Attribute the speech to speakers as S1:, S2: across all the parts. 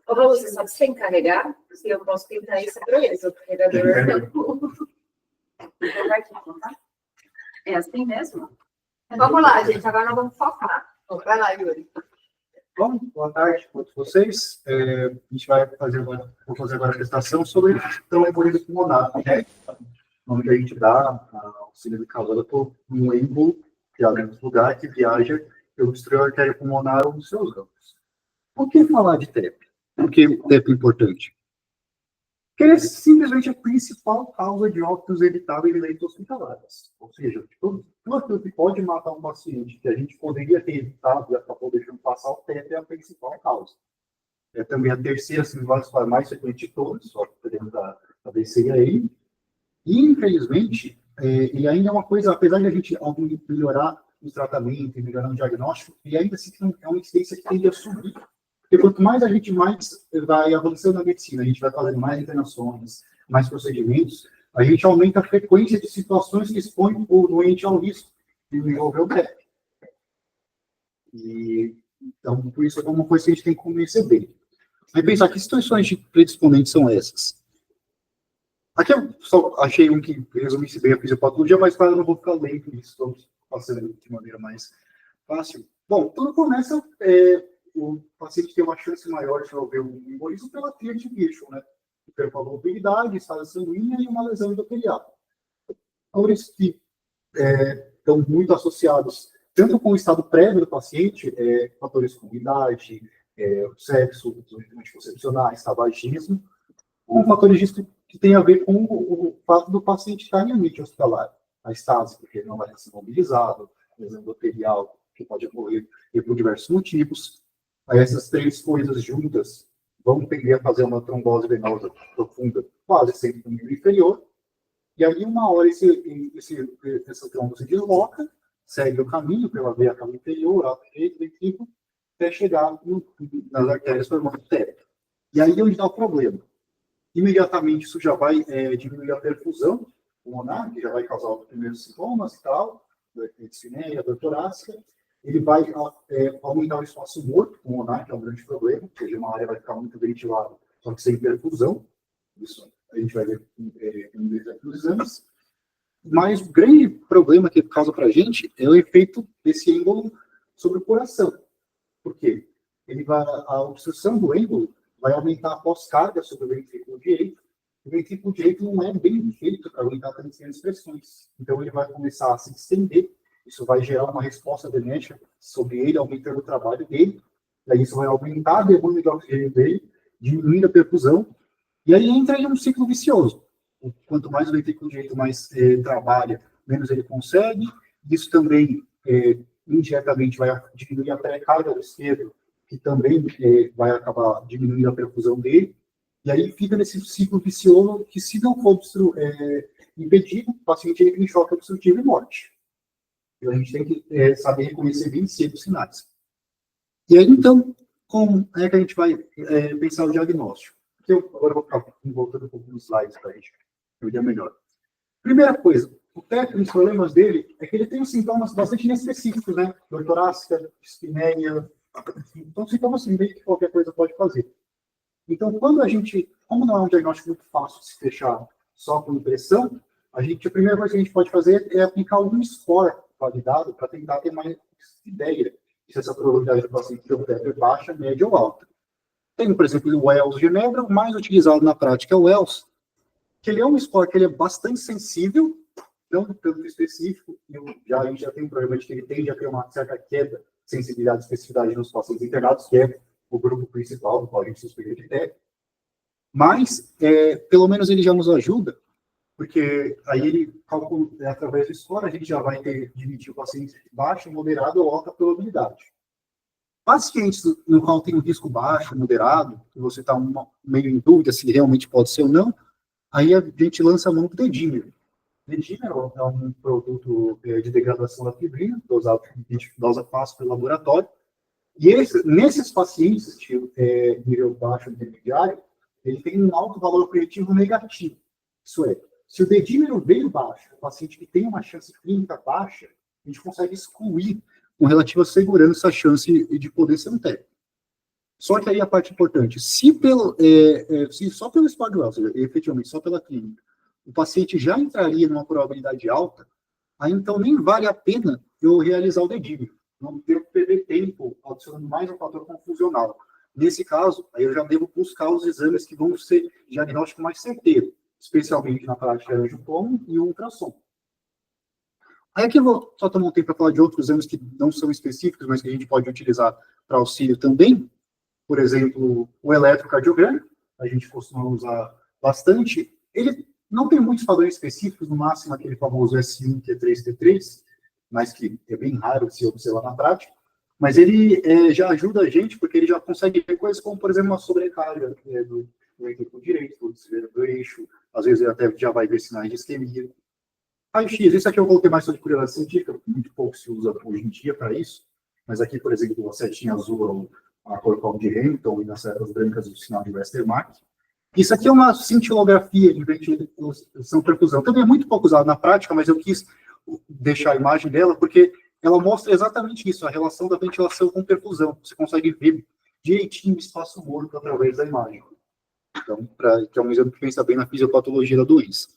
S1: Ou você sabe sem carregar, se eu posso pintar isso para esse, o carregador. É assim mesmo? Vamos lá, gente, agora nós vamos focar. Vai lá, Yuri.
S2: Bom, boa tarde a todos vocês. A gente vai fazer agora, vou fazer agora a apresentação sobre o embolido pulmonar, né? Onde a gente dá auxílio de causado por um êmbolo, que é o lugar que viaja pelo obstruir a artéria pulmonar ou dos seus ramos. Por que falar de TEP? Por que o TEP é importante? Porque ele é simplesmente a principal causa de óbitos evitáveis em leitos hospitalares. Ou seja, tudo aquilo que pode matar um paciente que a gente poderia ter evitado e acabou deixando passar, o TEP é a principal causa. É também a terceira, assim, mais frequente de todas, só que podemos dar a BC aí. E, infelizmente, ele ainda é uma coisa, apesar de a gente melhorar o tratamento e melhorar o diagnóstico, ele ainda assim é uma incidência que tende a subir. Porque quanto mais a gente vai avançando na medicina, a gente vai fazendo mais internações, mais procedimentos, a gente aumenta a frequência de situações que expõem o doente ao risco de desenvolver o TEP. E, então, por isso é uma coisa que a gente tem que conhecer bem. Aí pensar, que situações de predisponentes são essas? Aqui eu só achei um que resumisse bem a fisiopatologia, mas claro, eu não vou ficar lendo isso, estamos passando de maneira mais fácil. Bom, tudo começa, o paciente tem uma chance maior de desenvolver um embolismo pela tríade de Virchow, né? Hipercoagulabilidade, estado sanguínea e uma lesão endotelial. Então, eles que estão muito associados tanto com o estado prévio do paciente, fatores como idade, sexo, anticoncepcionais, tabagismo, com fatores de risco que tem a ver com o fato do paciente estar em ambiente hospitalar. A estase, porque ele não vai ser mobilizado, lesão endotelial, que pode ocorrer por diversos motivos. Aí essas três coisas juntas vão tender a fazer uma trombose venosa profunda, quase sempre no nível inferior. E aí, uma hora, essa trombo se desloca, segue o caminho pela veia cava inferior, alto direito, ventrículo, até chegar nas artérias formando TEP. E aí onde está o problema? Imediatamente isso já vai diminuir a perfusão pulmonar, que já vai causar os primeiros sintomas e tal, dispneia, dor torácica. Ele vai aumentar o espaço morto pulmonar, que é um grande problema, ou seja, uma área vai ficar muito ventilada, só que sem perfusão. Isso a gente vai ver nos exames. Mas o grande problema que causa para a gente é o efeito desse êmbolo sobre o coração. Por quê? A obstrução do êmbolo vai aumentar a pós-carga sobre o ventrículo direito. O ventrículo direito não é bem feito para aguentar tantas pressões. Então, ele vai começar a se estender. Isso vai gerar uma resposta benéfica sobre ele, aumentando o trabalho dele. Daí, isso vai aumentar a demanda de oxigênio dele, diminuindo a perfusão. E aí entra em um ciclo vicioso. Quanto mais o ventrículo direito mais trabalha, menos ele consegue. Isso também, indiretamente, vai diminuir a pré-carga do esquerdo, que também vai acabar diminuindo a perfusão dele, e aí fica nesse ciclo vicioso que, se não for impedido, o paciente entra em choque obstrutivo e morte. Então, a gente tem que saber reconhecer bem cedo os sinais. E aí, então, como é que a gente vai pensar o diagnóstico? Agora eu vou ficar voltando um pouco nos slides para a gente entender melhor. Primeira coisa, o TEP, os problemas dele, é que ele tem uns sintomas bastante inespecíficos, né? Dor torácica, dispneia. Então, sintomas assim, meio que qualquer coisa pode fazer. Então, como não é um diagnóstico muito fácil de se fechar só com impressão, a primeira coisa que a gente pode fazer é aplicar algum score validado para tentar ter mais ideia se essa probabilidade do paciente ter o TEP é baixa, média ou alta. Tem, por exemplo, o Wells Genebra, o mais utilizado na prática é o Wells, que ele é um score que ele é bastante sensível, não tanto específico, a gente já tem um problema de que ele tende a ter uma certa queda de sensibilidade e especificidade nos pacientes internados, que é o grupo principal do qual a gente suspeita de TEP. Mas, pelo menos ele já nos ajuda, porque aí ele calcula, através do score, a gente já vai dividir o paciente baixo, moderado ou alta probabilidade. Pacientes no qual tem um risco baixo, moderado, que você está meio em dúvida se realmente pode ser ou não, aí a gente lança a mão do dedímero. Dedímero é um produto de degradação da fibrina, dosa fácil pelo laboratório. E nesses pacientes de nível baixo intermediário, ele tem um alto valor preditivo negativo. Isso é, se o dedímero veio baixo, o paciente que tem uma chance clínica baixa, a gente consegue excluir com relativa segurança a chance de poder ser um TEP. Só que aí a parte importante, se só pelo Spagwell, ou seja, efetivamente só pela clínica, o paciente já entraria numa probabilidade alta, aí então nem vale a pena eu realizar o dedímio. Não devo perder tempo adicionando mais um fator confusional. Nesse caso, aí eu já devo buscar os exames que vão ser diagnóstico mais certeiro, especialmente na prática de angiotomo e ultrassom. Aí aqui eu vou só tomar um tempo para falar de outros exames que não são específicos, mas que a gente pode utilizar para auxílio também. Por exemplo, o eletrocardiograma, a gente costuma usar bastante. Ele não tem muitos padrões específicos, no máximo aquele famoso S1, T3, T3, mas que é bem raro se observar na prática. Mas ele já ajuda a gente, porque ele já consegue ver coisas como, por exemplo, uma sobrecarga do ventrículo direito, do desvio do eixo, às vezes ele até já vai ver sinais de isquemia. Raio-X, isso aqui eu coloquei mais sobre curiosidade científica, muito pouco se usa hoje em dia para isso, mas aqui, por exemplo, a setinha azul, a cor como de Hamilton, e nas setas brancas o sinal de Westermarck. Isso aqui é uma cintilografia de ventilação perfusão. Também é muito pouco usado na prática, mas eu quis deixar a imagem dela, porque ela mostra exatamente isso, a relação da ventilação com perfusão. Você consegue ver direitinho o espaço morto através da imagem. Então, que é um exame que pensa bem na fisiopatologia da doença.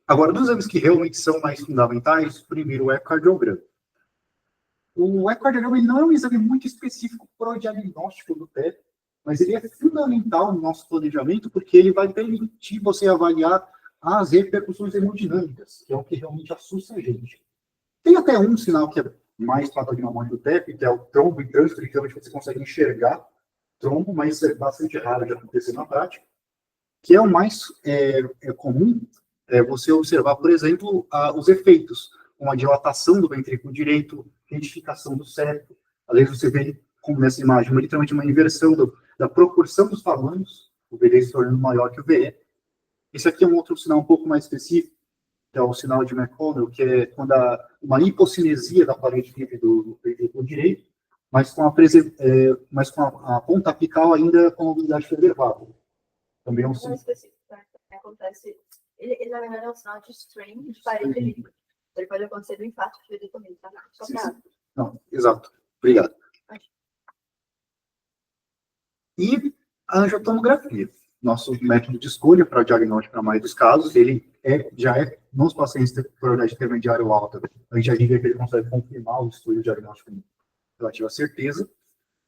S2: Agora, dos exames que realmente são mais fundamentais, primeiro o ecocardiograma. O ecocardiograma ele não é um exame muito específico para o diagnóstico do TEP, mas ele é fundamental no nosso planejamento, porque ele vai permitir você avaliar as repercussões hemodinâmicas, que é o que realmente assusta a gente. Tem até um sinal que é mais patognomônico do TEP, que é o trombo em trânsito, que realmente você consegue enxergar trombo, mas isso é bastante raro de acontecer na prática, que é o mais comum, você observar, por exemplo, os efeitos, uma dilatação do ventrículo direito, retificação do septo. Às vezes você vê, como nessa imagem, literalmente uma inversão da proporção dos tamanhos, o VD se tornando maior que o VE. Esse aqui é um outro sinal um pouco mais específico, que é o sinal de McConnell, que é quando há uma hipocinesia da parede livre do ventrículo direito, mas com a ponta apical ainda com a mobilidade preservada. Também é um sinal
S1: específico, né? Acontece. Ele, na verdade, é um sinal de strain de parede livre. Ele pode acontecer do infarto de vida também, tá? Só pra...
S2: Não, exato. Obrigado. E a angiotomografia. Nosso método de escolha para o diagnóstico, na maioria dos casos, ele já é, nos pacientes de prioridade intermediária ou alta, a gente já diria que ele consegue confirmar o estudo diagnóstico com relativa certeza,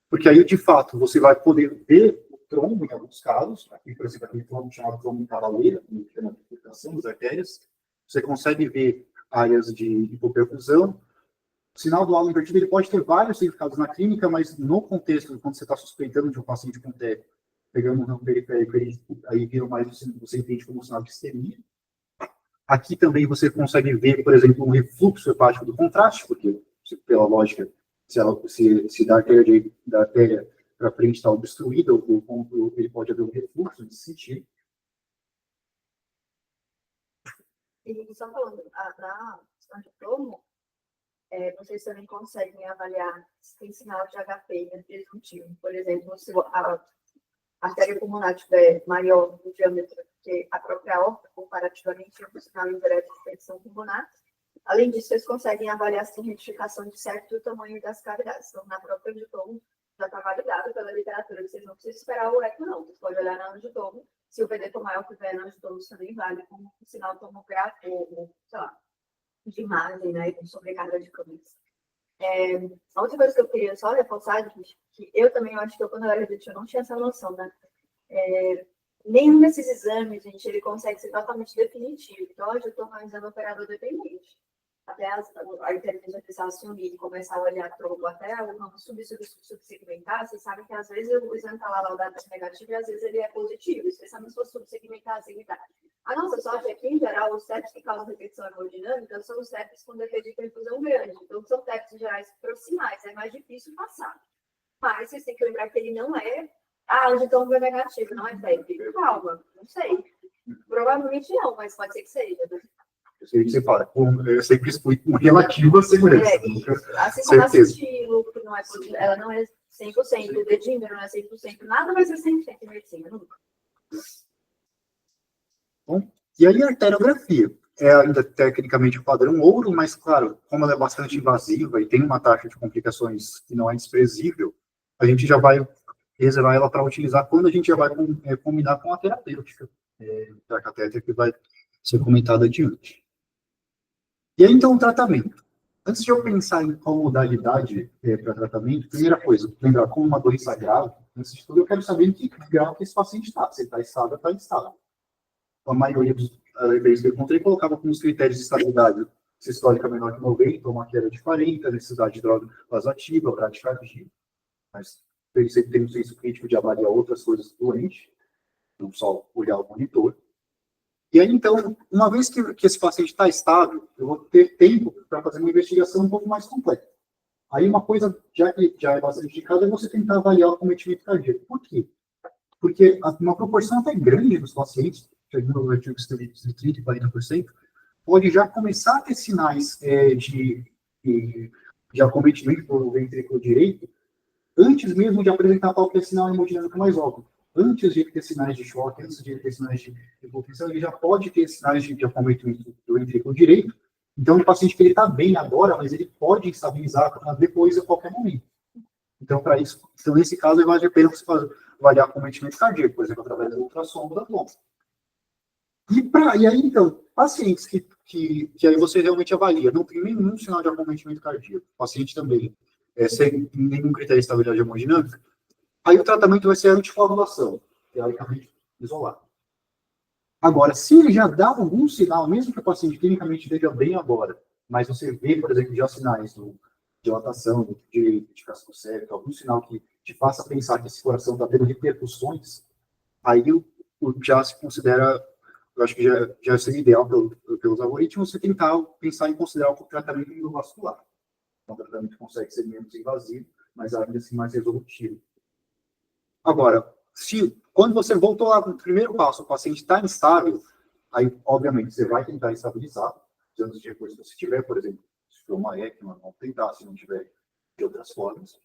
S2: porque aí, de fato, você vai poder ver o trombo em alguns casos, aqui, por exemplo, aquele trombo chamado trombo em cavaleira, que é uma bifurcação das artérias, você consegue ver áreas de hipoperfusão. O sinal do halo invertido ele pode ter vários significados na clínica, mas no contexto, quando você está suspeitando de um paciente com TEP, pegando um ramo periférico, aí vira mais você entende como um sinal de isquemia. Aqui também você consegue ver, por exemplo, um refluxo hepático do contraste, porque, pela lógica, se da artéria para frente está obstruída, ele pode haver um refluxo nesse sentido.
S1: E só falando, na angiotomo, vocês também conseguem avaliar se tem sinal de HP presuntivo. Por exemplo, se a artéria pulmonar estiver maior no diâmetro que a própria aorta, comparativamente com o sinal indireto de tensão pulmonar. Além disso, vocês conseguem avaliar se tem retificação de septo e o tamanho das cavidades. Então, na própria angiotomo, já está validado pela literatura. Vocês não precisam esperar o eco, não. Vocês podem olhar na angiotomo. Se o VD for maior que o VE na angiotomo, isso também vale como um sinal tomográfico, sei lá, de imagem, né, com sobrecarga de câmeras. A outra coisa que eu queria só reforçar, que eu também acho que quando eu era adulto, eu não tinha essa noção, né? Nenhum desses exames, gente, ele consegue ser totalmente definitivo. Então, hoje eu estou um exame operador dependente. Até a inteligência artificial se unir e começar a olhar trombo até o ramo subsegmentar, vocês sabem que às vezes o exame está lá, o dado é negativo, e às vezes ele é positivo, especialmente se for subsegmentar, segmentar. A nossa sorte é que, em geral, os TEPs que causam repetição hemodinâmica são os TEPs com defeito de perfusão grande. Então, são TEPs gerais proximais, é mais difícil passar. Mas vocês têm que lembrar que ele não é. Angiotomo é negativo, não é TEP. Calma, não sei. Provavelmente não, mas pode ser que seja, né?
S2: Eu sei que você fala, eu sempre explico com relativa segurança.
S1: Assim como a estilo, que não é, ela não é 100%, o dedinho não é 100%, nada vai ser 100% em medicina, nunca.
S2: Bom, e aí a arteriografia é ainda tecnicamente o padrão ouro, mas claro, como ela é bastante invasiva e tem uma taxa de complicações que não é desprezível, a gente já vai reservar ela para utilizar quando a gente já vai combinar com a terapêutica da catéter que vai ser comentada adiante. E aí, então, o tratamento. Antes de eu pensar em qual modalidade para tratamento, primeira coisa, lembrar, como uma doença grave, antes de tudo, eu quero saber em que grau que esse paciente está. Se ele está estável, está instável. A maioria dos vezes que eu encontrei colocava como os critérios de estabilidade sistólica menor que 90, uma queda de 40, necessidade de droga vasoativa, bradicardia. Mas ele sempre tem um senso crítico de avaliar outras coisas do doente, não só olhar o monitor. E aí, então, uma vez que esse paciente está estável, eu vou ter tempo para fazer uma investigação um pouco mais completa. Aí, uma coisa, já que já é bastante indicada, é você tentar avaliar o cometimento cardíaco. Por quê? Porque uma proporção até grande dos pacientes, chegando no artigo de 30% e 40%, pode já começar a ter sinais de acometimento do ventrículo direito antes mesmo de apresentar qualquer sinal hemodinâmico mais óbvio. Antes de ter sinais de choque, antes de ter sinais de hipotensão, ele já pode ter sinais de acometimento do ventrículo direito. Então, o paciente que ele está bem agora, mas ele pode estabilizar depois a qualquer momento. Então, para isso, então, nesse caso, vale a pena você avaliar acometimento cardíaco, por exemplo, através do ultrassom da plomba. E aí, então, pacientes que aí você realmente avalia, não tem nenhum sinal de acometimento cardíaco, paciente também sem nenhum critério de estabilidade hemodinâmica, aí o tratamento vai ser a anticoagulação, teoricamente isolado. Agora, se ele já dá algum sinal, mesmo que o paciente clinicamente esteja bem agora, mas você vê, por exemplo, já sinais de dilatação, de casco cérebro, algum sinal que te faça pensar que esse coração está tendo repercussões, aí já se considera, eu acho que já seria ideal pelos algoritmos, você tentar pensar em considerar o tratamento endovascular. Então, o tratamento consegue ser menos invasivo, mas ainda assim mais resolutivo. Agora, quando você voltou lá no primeiro passo, o paciente está instável, aí, obviamente, você vai tentar estabilizar, usando os recursos que você tiver, por exemplo, se for uma ECMO, vamos tentar, se não tiver de outras formas,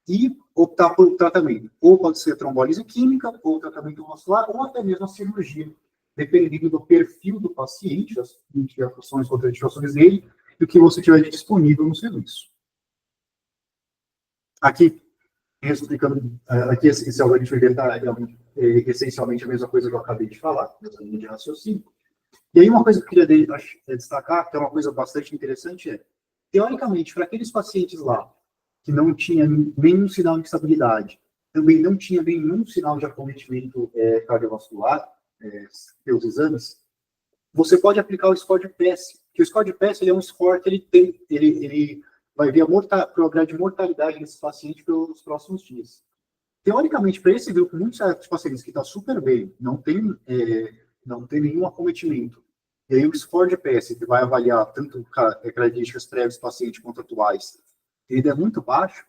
S2: e optar por tratamento. Ou pode ser trombólise química, ou tratamento vascular, ou até mesmo a cirurgia, dependendo do perfil do paciente, as indicações, contraindicações dele, e o que você tiver disponível no serviço. Aqui, explicando, aqui esse algoritmo é essencialmente a mesma coisa que eu acabei de falar, linha de raciocínio. E aí uma coisa que eu queria destacar, que é uma coisa bastante interessante, teoricamente, para aqueles pacientes lá que não tinha nenhum sinal de estabilidade, também não tinha nenhum sinal de acometimento cardiovascular, pelos exames, você pode aplicar o score de PES, que o score de PES ele é um score que ele vai ver a probabilidade de mortalidade desse paciente pelos próximos dias. Teoricamente, para esse grupo, muitos pacientes que está super bem, não tem nenhum acometimento, e aí o score de PES, que vai avaliar tanto características prévias do paciente quanto atuais, ele é muito baixo,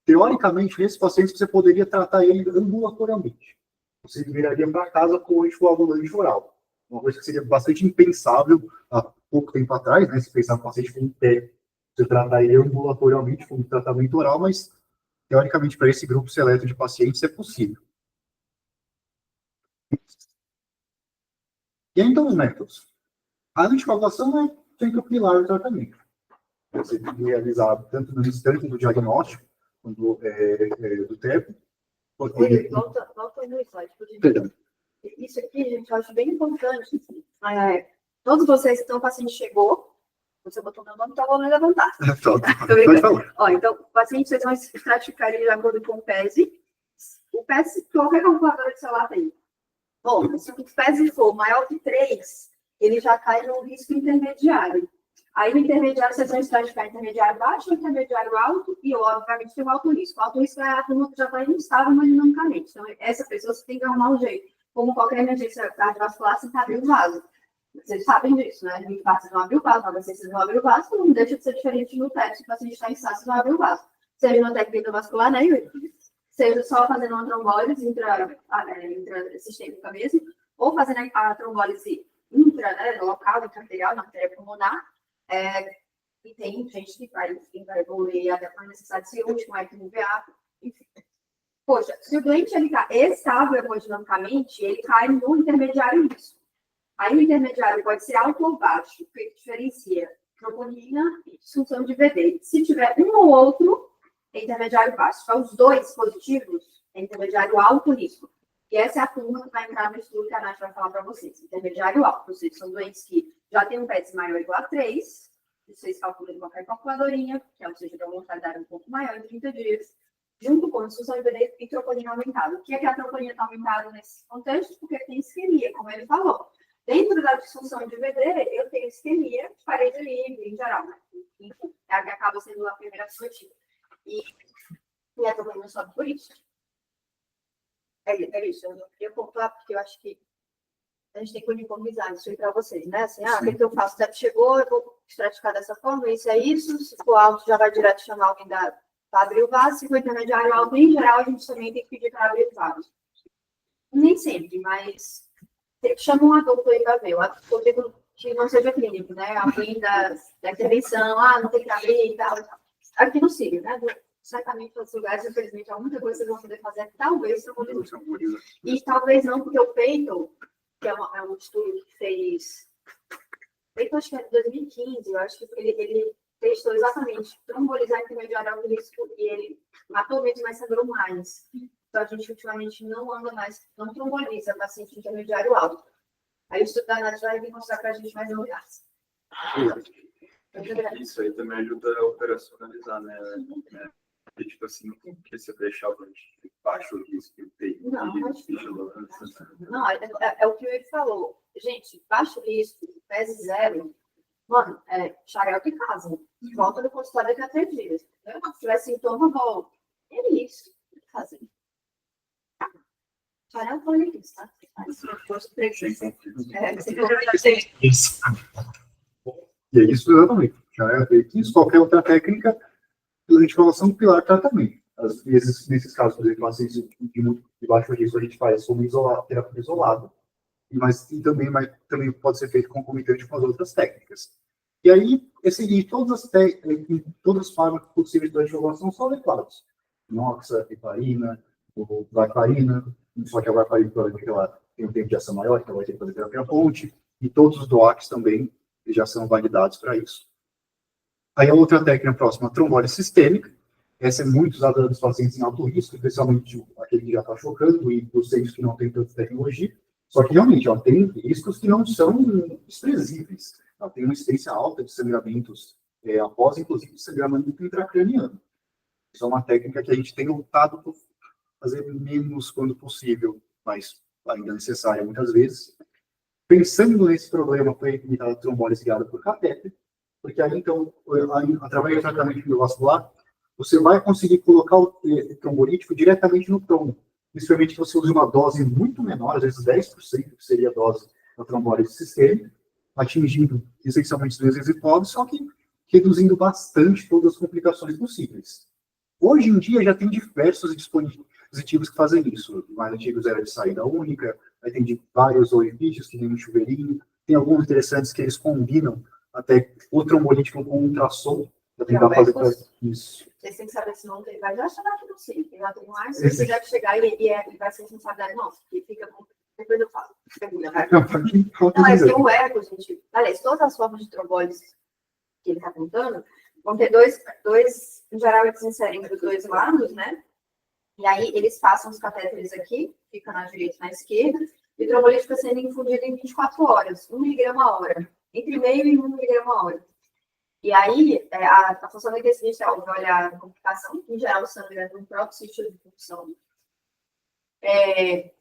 S2: teoricamente, nesses pacientes, você poderia tratar ele ambulatorialmente. Você viraria para casa com o anticoagulante oral. Uma coisa que seria bastante impensável há pouco tempo atrás, né? Se pensar no paciente com pé, você tratar ele ambulatorialmente com tratamento oral, mas, teoricamente, para esse grupo seleto de pacientes, é possível. E aí, então, os métodos. A anticoagulação é sempre o pilar do tratamento. Você tem que realizar tanto no instante do diagnóstico, quanto do TEP.
S1: Volta no slide, por favor. Isso aqui, gente, eu acho bem importante. Todos vocês, então, o paciente chegou, você botou meu nome, então eu vou me levantar.
S2: Pode falar.
S1: Então, o paciente, vocês vão estratificar ele de acordo com o PES. O PES, qualquer calculadora de celular tem. Bom, se o PES for maior que 3, ele já cai no risco intermediário. Aí, no intermediário, vocês vão estratificar intermediário baixo, intermediário alto e, obviamente, tem o alto risco. O alto risco é a turma que já está instável hemodinamicamente. Então, essa pessoa você tem que arrumar um jeito. Como qualquer emergência cardiovascular, você está abrindo o vaso. Vocês sabem disso, né? Em partes não abre o vaso, mas vocês não abrem o vaso, não deixa de ser diferente no TEP. Se o paciente está em estácio, não abre o vaso. Seja no TEP endovascular, né, Yuri? Seja só fazendo uma trombólise intrasistêmica mesmo, ou fazendo a trombólise local, intraarterial, na artéria pulmonar. E tem gente que vai evoluir até para necessidade cirúrgica, com ECMO, enfim. Poxa, se o doente está estável hemodinamicamente, ele cai no intermediário risco. Aí o intermediário pode ser alto ou baixo, que diferencia troponina e disfunção de VD. Se tiver um ou outro, é intermediário baixo. Para os dois positivos, é intermediário alto risco. E essa é a turma que vai entrar no estudo que a Nath vai falar para vocês. Intermediário alto. Ou seja, são doentes que já têm um PETS maior ou igual a 3. Vocês calculam em qualquer calculadorinha, que é, ou seja, da mortalidade um pouco maior em 30 dias, junto com disfunção IBD e troponina aumentada. O que é que a troponina está aumentada nesse contexto? Porque tem isquemia, como ele falou. Dentro da disfunção de IBD, eu tenho isquemia, parede livre, em geral, né? Enfim, é a que acaba sendo a primeira discutida. E a troponina sobe por isso. É isso, eu não queria pontuar, porque eu acho que a gente tem que uniformizar isso aí para vocês, né? Assim, o que eu faço? O TEP chegou, eu vou estratificar dessa forma, isso é isso. Se for alto, já vai direto chamar alguém para abrir o vaso. Se for intermediário alto, em geral, a gente também tem que pedir para abrir o vaso. Nem sempre, mas chama um adulto aí para ver. Eu digo que não seja clínico, né? Alguém da intervenção, não tem que abrir e tal. Aqui no CIG, né? Certamente, em outros lugares, infelizmente, há muita coisa que vocês vão poder fazer, talvez tromboliza. E talvez não, porque o peito, que é um estudo que fez, feito acho que é de 2015, eu acho que ele testou exatamente trombolizar intermediário alto risco e ele matou menos, mas sangrou mais. Então, a gente ultimamente não anda mais, não tromboliza paciente intermediário alto. Aí o estudo da Nath vai vir mostrar para a gente mais novidades.
S3: Isso aí também ajuda a operacionalizar, né? Porque, tipo assim, não tem que você deixar o baixo risco que tem.
S1: Não, é o que ele falou. Gente, baixo risco, PES 0, mano, xarope em casa. Volta no consultório daqui a 3 dias. Se tiver sintoma, volta. É isso. Fazer. Xarope olha isso, tá?
S2: Isso. E é isso exatamente. Já é feito isso. Qualquer outra técnica, a gente fala são pilar tratamento. Às vezes, nesses casos, por exemplo, pacientes de baixo risco, a gente faz como terapia isolada. Mas também pode ser feito concomitante com as outras técnicas. E aí, todas as fármacos possíveis de anticoagulação são adequados. Noxa, heparina, varfarina, só que a varfarina, provavelmente, ela tem um tempo de ação maior, então vai ter que fazer terapia ponte, e todos os DOACs também já são validados para isso. Aí a outra técnica próxima, a trombólise sistêmica. Essa é muito usada nos pacientes em alto risco, especialmente aquele que já está chocando e os centros que não têm tanta tecnologia. Só que realmente ela tem riscos que não são desprezíveis. Ela tem uma incidência alta de sangramentos após, inclusive, sangramento intracraniano. Isso é uma técnica que a gente tem lutado por fazer menos quando possível, mas ainda necessária muitas vezes. Pensando nesse problema, foi limitada a trombólise guiada por catéter, porque aí, então, através do tratamento endovascular, você vai conseguir colocar o trombolítico diretamente no trombo. Isso permite que você use uma dose muito menor, às vezes 10%, que seria a dose da trombólise sistêmica, atingindo essencialmente os vezes hipóteses, só que reduzindo bastante todas as complicações possíveis. Hoje em dia já tem diversos dispositivos que fazem isso. O mais antigos era de saída única, aí tem de vários orifícios que tem um chuveirinho, tem alguns interessantes que eles combinam até o trombolítico com ultrassom, para tentar fazer isso.
S1: Vocês têm que saber se não tem, vai já chegar aqui no CIG, já tem mais, se você deve chegar e vai ser responsabilidade nossa, que fica com. Depois eu falo. Não, é que o eco, gente. Aliás, todas as formas de trombólise que ele está contando vão ter dois, em geral, eles inserem dos dois lados, né? E aí eles passam os catéteres aqui, fica na direita e na esquerda, e o trombolite fica sendo infundido em 24 horas, 1 miligrama a hora, entre meio e 1 miligrama a hora. E aí, a função desse inicial vai olhar a complicação, em geral, o sangue é no próprio sítio de função.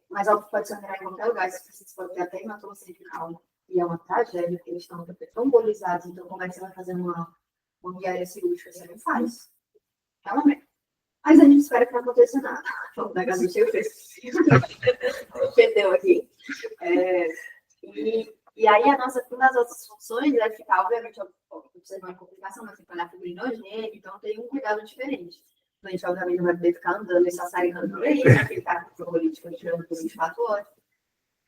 S1: Mas algo que pode sangrar em qualquer lugar, se vocês podem ter até hematoma cervical. E é uma tragédia, porque eles estão trombolizados, então como é que você vai fazer uma guiaria cirúrgica? Você não faz. É uma merda. Mas a gente espera que não aconteça nada. Vamos pegar no seu perdeu aqui. E aí, uma das nossas funções é ficar, obviamente, observando a complicação, mas tem que olhar fibrinogênio, então tem um cuidado diferente. A gente, obviamente, não vai poder ficar andando e sassaricando por aí, vai ficar com o político tirando por 24 horas.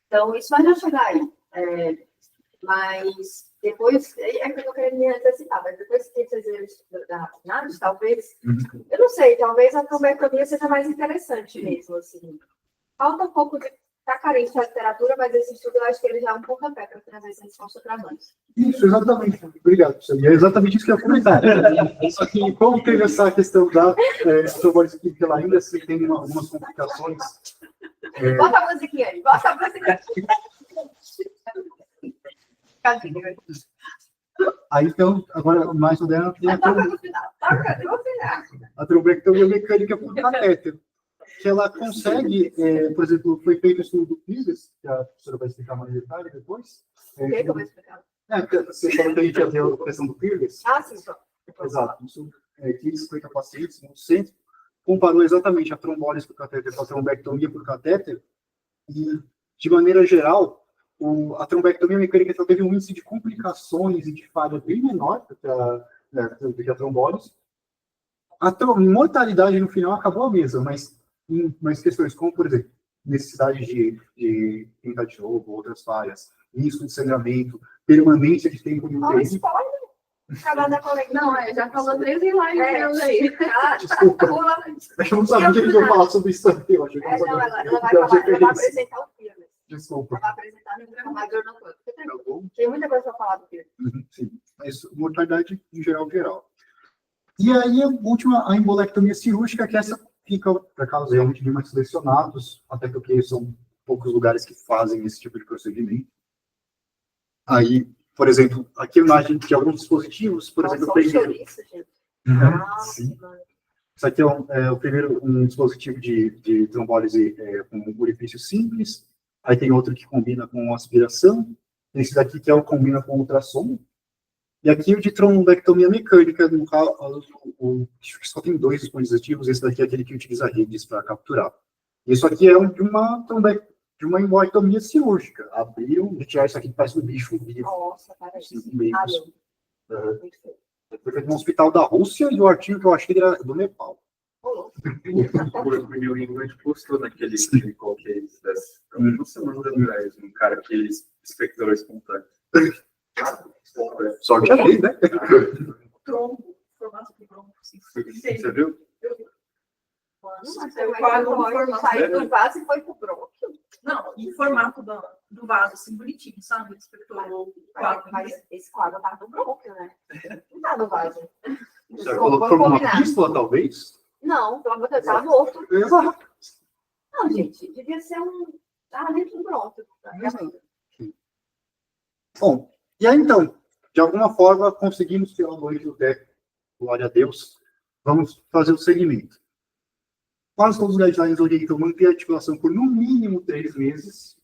S1: Então, isso vai já chegar aí. Mas depois, é que eu queria me antecipar, mas depois que vocês verem da análise, talvez, eu não sei, talvez a trombectomia seja mais interessante mesmo, assim. Falta um pouco de Tá carente de literatura, mas esse estudo eu acho que ele já é um pouco a pé para trazer essa discussão trabalhos.
S2: Isso, exatamente. Obrigado, professor. E é exatamente isso que eu ia comentar. Só que, como teve essa questão da trombólise química, ela ainda se tem algumas complicações.
S1: Bota a musiquinha aí, bota a musiquinha. Cadê?
S2: Aí, então, agora, mais moderna, tem a
S1: Toca no final, toca no final.
S2: trombectomia mecânica por catéter, que ela consegue, por exemplo, foi feito o estudo do Pires, que a professora vai explicar mais detalhe depois.
S1: O que eu vou explicar?
S2: Você falou que a gente ia ver a questão do Pires.
S1: Ah, sim, só.
S2: Exato. Isso, 50 pacientes no centro, comparou exatamente a trombólise por catéter com a trombectomia por catéter, e, de maneira geral, a trombectomia mecânica ela teve um índice de complicações e de falha bem menor do que a trombólise. A mortalidade no final acabou a mesma, mas questões como, por exemplo, necessidade de tentar de novo, outras falhas, risco de sangramento, permanência de tempo de
S1: Olha,
S2: UTI.
S1: spoiler. Acabar da colega.
S4: Não, já falou 3 slides aí.
S2: Desculpa.
S1: Pula.
S2: Eu não sabia que eles iam falar sobre isso aqui hoje.
S1: Não, ela vai apresentar o filme.
S2: Desculpa.
S1: Ela vai apresentar no programador no corpo.
S2: Tá bom?
S1: Tem muita coisa para falar do filme.
S2: Sim, mas mortalidade em geral. E aí, a última, a embolectomia cirúrgica, que essa fica para casos realmente bem mais selecionados, até porque são poucos lugares que fazem esse tipo de procedimento. Aí, por exemplo, aqui a imagem de alguns dispositivos, por exemplo, eu peguei...
S1: Chouriço, gente.
S2: Sim. Isso aqui é o primeiro um dispositivo de trombólise com orifício simples. Aí tem outro que combina com aspiração. Tem esse daqui que combina com ultrassom. E aqui o de trombectomia mecânica, no caso, acho que só tem 2 dispositivos. Esse daqui é aquele que utiliza redes para capturar. Isso aqui é de uma embolectomia cirúrgica. Abriram, retirar isso aqui que parece um bicho vivo.
S1: Nossa, parece.
S2: Foi feito no hospital da Rússia e o artigo que eu achei era do Nepal.
S3: O New England postou naquele clinical case das uma semana atrás, um cara que ele espectrou espontâneo.
S2: Sorte a lei, né?
S4: Tronco, formato de tronco.
S3: Você viu?
S1: Saiu do vaso e foi pro brônquio.
S4: Não, o formato do vaso, assim, bonitinho, sabe? Espectrou o quadro.
S1: Mas esse quadro tá no brônquio, né? Não tá no vaso.
S2: Você colocou uma pístola, talvez?
S1: Não, pelo amor de Deus, tá morto.
S2: Exato.
S1: Não, gente, devia ser tava dentro do brônquio.
S2: Bom, e aí então, de alguma forma, conseguimos tirar o noite do teto, glória a Deus. Vamos fazer o segmento. Quase todos os guidelines orientam manter a articulação por no mínimo 3 meses.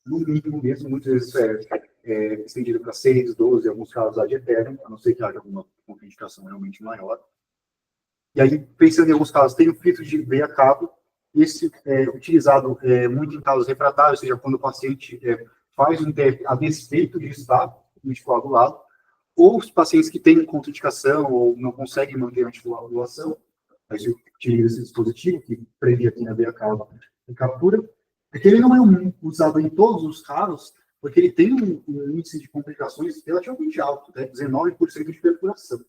S2: No mínimo mesmo, muitas vezes estendido para 6, 12, em alguns casos ad eterno, a não ser que haja alguma contraindicação realmente maior. E aí, pensando em alguns casos, tem o filtro de veia cabo. Esse é utilizado muito em casos refratários, ou seja, quando o paciente faz um TEP a despeito de estar anticoagulado, ou os pacientes que têm contraindicação ou não conseguem manter a anticoagulação, aí se utiliza esse dispositivo que prende aqui na veia cava e captura, porque ele não é usado em todos os casos, porque ele tem um índice de complicações relativamente alto, até 19% de perfuração.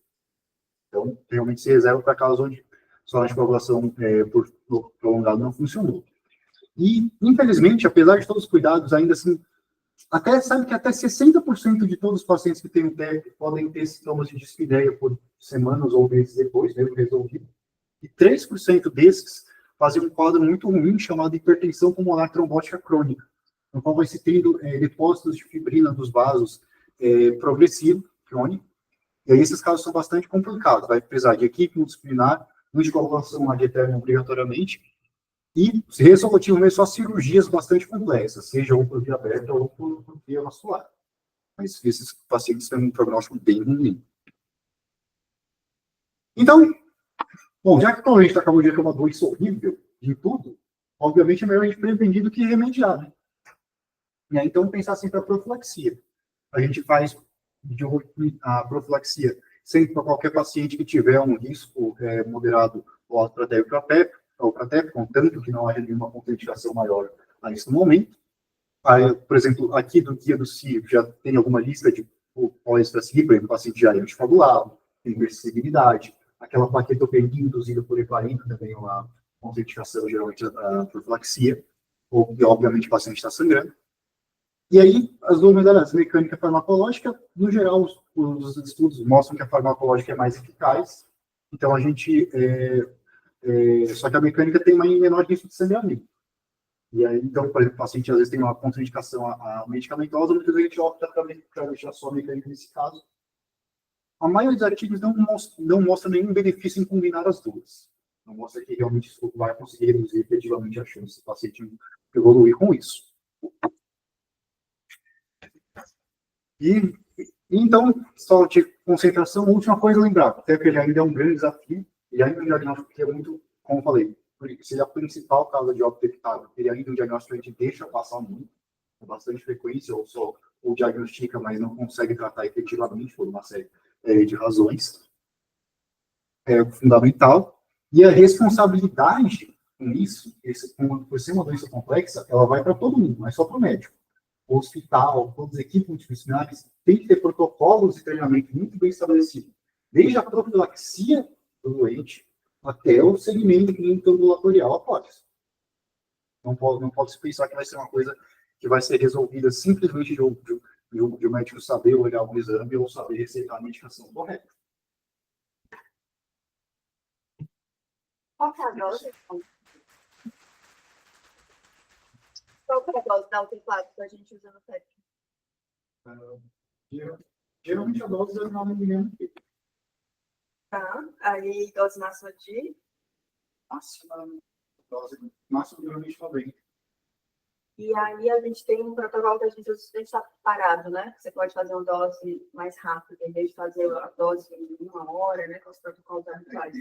S2: Então, realmente se reserva para casos onde só a anticoagulação por prolongado não funcionou. E, infelizmente, apesar de todos os cuidados, ainda assim, sabe que até 60% de todos os pacientes que têm o TEP podem ter sintomas de dispneia por semanas ou meses depois, mesmo resolvido. E 3% desses fazem um quadro muito ruim chamado hipertensão pulmonar trombótica crônica, no qual vai se tendo depósitos de fibrina dos vasos progressivo, crônico. E aí esses casos são bastante complicados. Vai precisar de equipe multidisciplinar, anticoagulação ad eterno obrigatoriamente, e resolutivo mesmo só cirurgias bastante complexas, seja ou por via aberta ou por via vascular. Mas esses pacientes têm um prognóstico bem ruim. Então, bom, já que a gente acabou de ver que é uma doença horrível de tudo, obviamente é melhor a gente prevenir do que remediar, né? E aí, então, pensar sempre a profilaxia. A gente faz a profilaxia sempre para qualquer paciente que tiver um risco moderado ou alto para TEP ou para TEP, contanto que não haja nenhuma contraindicação maior a esse momento. Aí, por exemplo, aqui do guia do CIO já tem alguma lista de pós para seguir, por exemplo, paciente já antifagulado, tem hipersensibilidade, aquela plaquetopenia induzida por E40 também é uma contraindicação, geralmente, a profilaxia. ou que, obviamente, o paciente está sangrando. E aí, as duas modalidades, mecânica e farmacológica, no geral, os estudos mostram que a farmacológica é mais eficaz. Então, a gente... só que a mecânica tem menor risco de sangramento. E aí, então, por exemplo, o paciente às vezes tem uma contraindicação a medicamentosa, muitas vezes a gente opta para deixar só a mecânica nesse caso. A maioria dos artigos não mostra nenhum benefício em combinar as duas. Não mostra que realmente isso vai conseguir reduzir efetivamente a chance do paciente evoluir com isso. E então, só de concentração, última coisa a lembrar, até que ele ainda é um grande desafio, e ainda é um diagnóstico que é muito, como eu falei, se ele é a principal causa de óbito evitável, ele ainda é um diagnóstico que a gente deixa passar muito, com bastante frequência, ou diagnostica, mas não consegue tratar efetivamente por uma série de razões. É fundamental. E a responsabilidade com isso, por ser uma doença complexa, ela vai para todo mundo, não é só para o médico. O hospital, todas as equipes multidisciplinares têm que ter protocolos de treinamento muito bem estabelecidos. Desde a profilaxia do doente até o segmento clínico ambulatorial após. Não pode se pensar que vai ser uma coisa que vai ser resolvida simplesmente de o médico saber olhar um exame ou saber receitar a medicação correta.
S1: Qual que é a dose? Qual que é a dose da alteplado que a gente usa no PET?
S2: Geralmente a dose é 9 mg.
S1: Tá. Aí, dose máxima de...
S2: Dose máxima geralmente 90.
S1: E aí a gente tem um protocolo que a gente usa deixar parado, né? Você pode fazer uma dose mais rápida, em vez de fazer a dose em 1 hora, né? Com os protocolos habituais.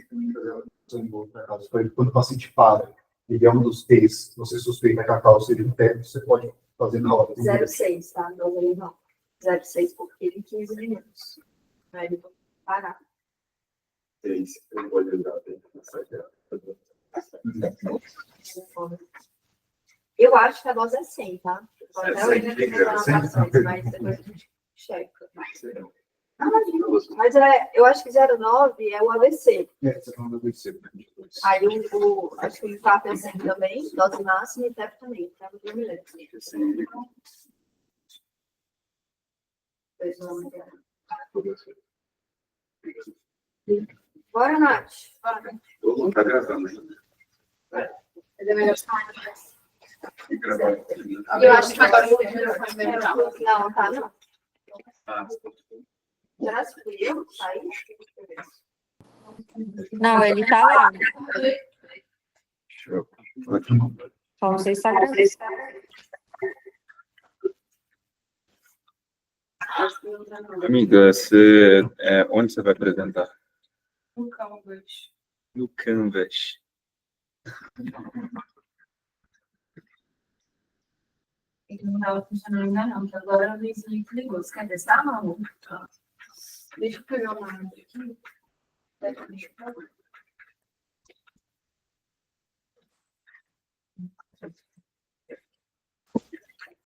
S2: Quando o paciente para e der um dos T's, você suspeita que a causa seja um tédio, você pode fazer na hora.
S1: 0,6, tá? Dose ali não. 0,6 por quilo em 15 minutos. Aí ele vai parar.
S3: É isso, eu vou olhar nessa ideia.
S1: Eu acho que a dose é 100, tá? Pode até
S3: 100
S1: olhar aqui nas
S3: miligramas.
S1: anotações, mas depois a gente checa. Mas eu acho que 0,9 é o AVC.
S2: Você falando do IC.
S1: Aí acho que o infarto é 100 também, dose máxima e TEP também. Tá? Bora, Nath.
S3: Todo mundo tá gravando.
S1: É melhor
S3: E gravar.
S4: Eu acho que agora o microfone vai melhorar.
S1: não, tá não.
S3: Ah,
S1: Já fui eu? Aí?
S5: Não, ele tá lá.
S3: show. Ótimo.
S5: Só você está gravando.
S3: Amiga, onde você vai apresentar?
S4: No Canvas.
S3: No Canvas.
S4: Ele não estava funcionando ainda não, porque agora o Luiz me ligou. Você quer testar, não? Deixa eu pegar uma água aqui. Deixa eu pegar.